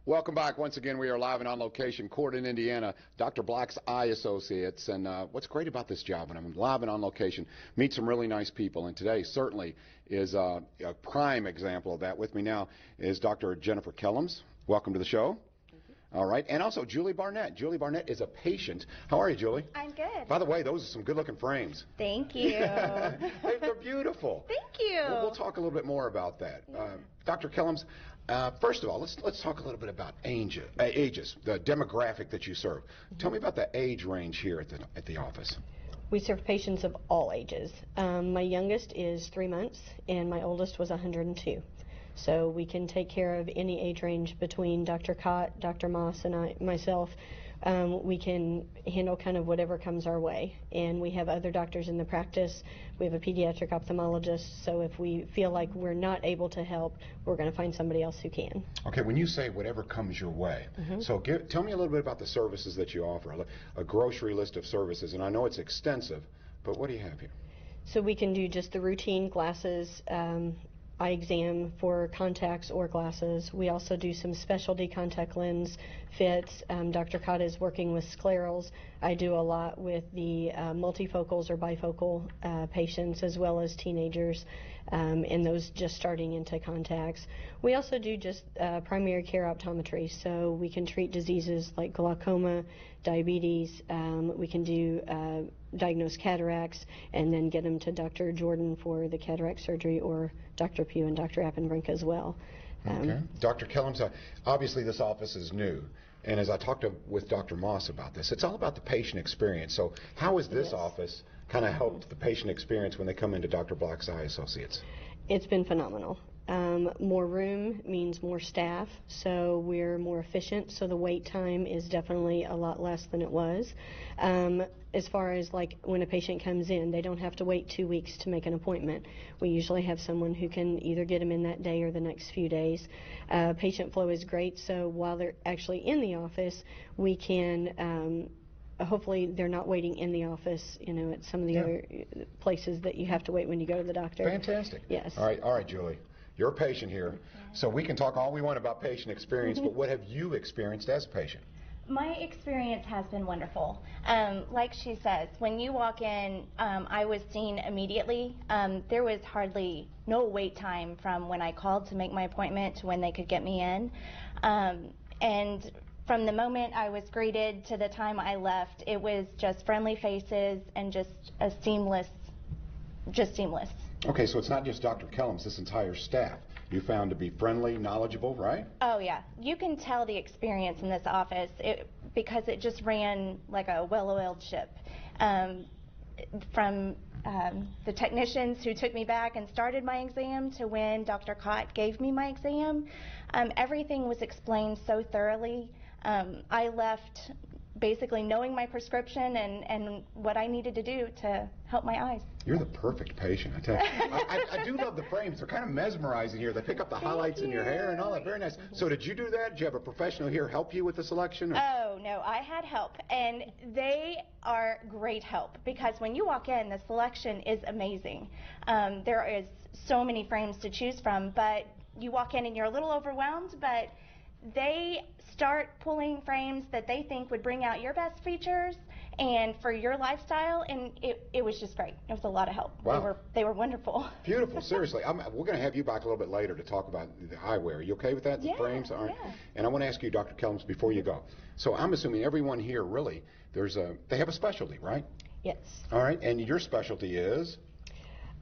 Welcome back. Once again, we are live and on location, Corydon, Indiana, Dr. Black's Eye Associates. And what's great about this job, when I'm live and on location, meet some really nice people. And today certainly is a prime example of that. With me now is Dr. Jennifer Kellem. Welcome to the show. All right. And also Julie Barnett. Julie Barnett is a patient. How are you, Julie? I'm good. By the way, those are some good-looking frames. Thank you. They're beautiful. Thank you. We'll talk a little bit more about that. Yeah. Dr. Kellem, first of all, let's talk a little bit about ages, the demographic that you serve. Tell me about the age range here at the office. We serve patients of all ages. My youngest is 3 months, and my oldest was 102. So we can take care of any age range between Dr. Cott, Dr. Moss, and myself. We can handle kind of whatever comes our way. And we have other doctors in the practice. We have a pediatric ophthalmologist. So if we feel like we're not able to help, we're going to find somebody else who can. Okay, when you say whatever comes your way, so tell me a little bit about the services that you offer, a grocery list of services. And I know it's extensive, but what do you have here? So we can do just the routine glasses, eye exam for contacts or glasses. We also do some specialty contact lens fits. Dr. Cott is working with sclerals. I do a lot with the multifocals or bifocal patients, as well as teenagers, and those just starting into contacts. We also do just primary care optometry, so we can treat diseases like glaucoma, diabetes. We can do diagnose cataracts and then get them to Dr. Jordan for the cataract surgery, or Dr. Pugh and Dr. Appenbrink as well. Okay. Dr. Kellem, obviously this office is new, and as I talked with Dr. Moss about this, it's all about the patient experience. So how has this office kind of helped the patient experience when they come into Dr. Black's Eye Associates? It's been phenomenal. More room means more staff, so we're more efficient, so the wait time is definitely a lot less than it was. As far as like when a patient comes in, they don't have to wait 2 weeks to make an appointment. We usually have someone who can either get them in that day or the next few days. Patient flow is great, so while they're actually in the office, we can hopefully they're not waiting in the office, at some of the other places that you have to wait when you go to the doctor. Fantastic. Yes. All right, Julie. You're a patient here, so we can talk all we want about patient experience, but what have you experienced as a patient? My experience has been wonderful. Like she says, when you walk in, I was seen immediately. There was hardly no wait time from when I called to make my appointment to when they could get me in. And from the moment I was greeted to the time I left, it was just friendly faces and just seamless. Okay, so it's not just Dr. Kellem, this entire staff you found to be friendly, knowledgeable, right? Oh, yeah. You can tell the experience in this office because it just ran like a well-oiled ship. From the technicians who took me back and started my exam to when Dr. Cott gave me my exam, everything was explained so thoroughly. I left basically knowing my prescription and what I needed to do to help my eyes. You're the perfect patient, I tell you. I do love the frames. They're kind of mesmerizing here. They pick up the highlights in your hair and all that. Very nice. So did you do that? Did you have a professional here help you with the selection? Or? Oh, no. I had help, and they are great help because when you walk in, the selection is amazing. There is so many frames to choose from, but you walk in and you're a little overwhelmed, but they start pulling frames that they think would bring out your best features and for your lifestyle, and it was just great. It was a lot of help. Wow. They were wonderful. Beautiful, seriously. We're going to have you back a little bit later to talk about the eyewear. Are you okay with that, the frames? All right. Yeah. And I want to ask you, Dr. Kellem, before you go. So I'm assuming everyone here really, they have a specialty, right? Yes. All right, and your specialty is?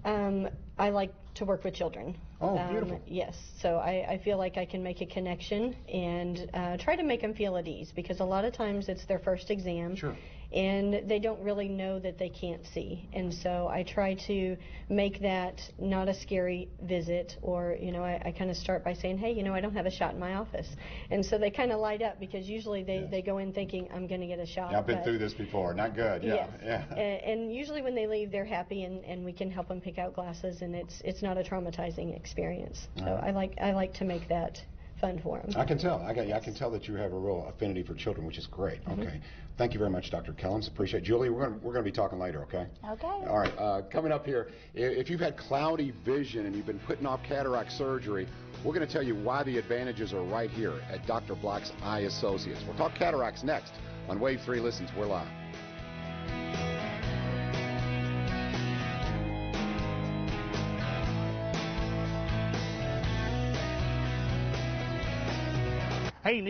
I like to work with children. Oh, beautiful. Yes, so I feel like I can make a connection and try to make them feel at ease, because a lot of times it's their first exam. Sure. And they don't really know that they can't see. And so I try to make that not a scary visit, or, I kind of start by saying, hey, I don't have a shot in my office. And so they kind of light up, because usually they go in thinking, I'm going to get a shot. Yeah, I've been through this before. Not good. Yeah. Yes. Yeah. And usually when they leave, they're happy, and we can help them pick out glasses, and it's not a traumatizing experience. So I like to make that fun for them. I can tell. I can tell that you have a real affinity for children, which is great. Okay. Thank you very much, Dr. Kellem. Appreciate it. Julie, we're going to be talking later, okay? Okay. All right. Coming up here, if you've had cloudy vision and you've been putting off cataract surgery, we're going to tell you why the advantages are right here at Dr. Black's Eye Associates. We'll talk cataracts next on Wave 3 Listens. We're live. Hey,